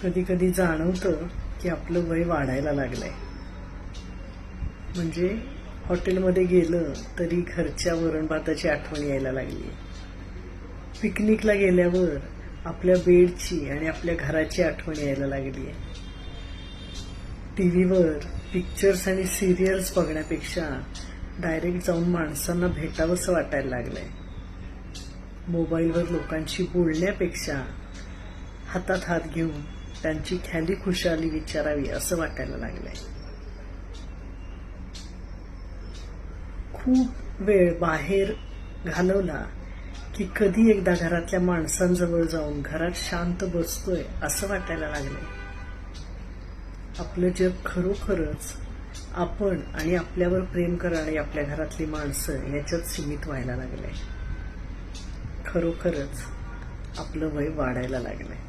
कधी कधी जाणवतं की आपलं वय वाढायला लागलंय. म्हणजे हॉटेलमध्ये गेलं तरी घरच्या वरण भाताची आठवण यायला लागली. पिकनिकला गेल्यावर आपल्या बेडची आणि आपल्या घराची आठवण यायला लागली. टीव्हीवर पिक्चर्स आणि सिरियल्स बघण्यापेक्षा डायरेक्ट जाऊन माणसांना भेटावंसं वाटायला लागलंय. मोबाईलवर लोकांशी बोलण्यापेक्षा हातात हात घेऊन त्यांची ख्याली खुशाली विचारावी असं वाटायला लागलंय. खूप वेळ बाहेर घालवला की कधी एकदा घरातल्या माणसांजवळ जाऊन घरात शांत बसतोय असं वाटायला लागलंय. आपलं जग खरोखरच आपण आणि आपल्यावर प्रेम करणारी आपल्या घरातली माणसं याच्यात सीमित व्हायला लागलंय. खरोखरच आपलं वय वाढायला लागलंय.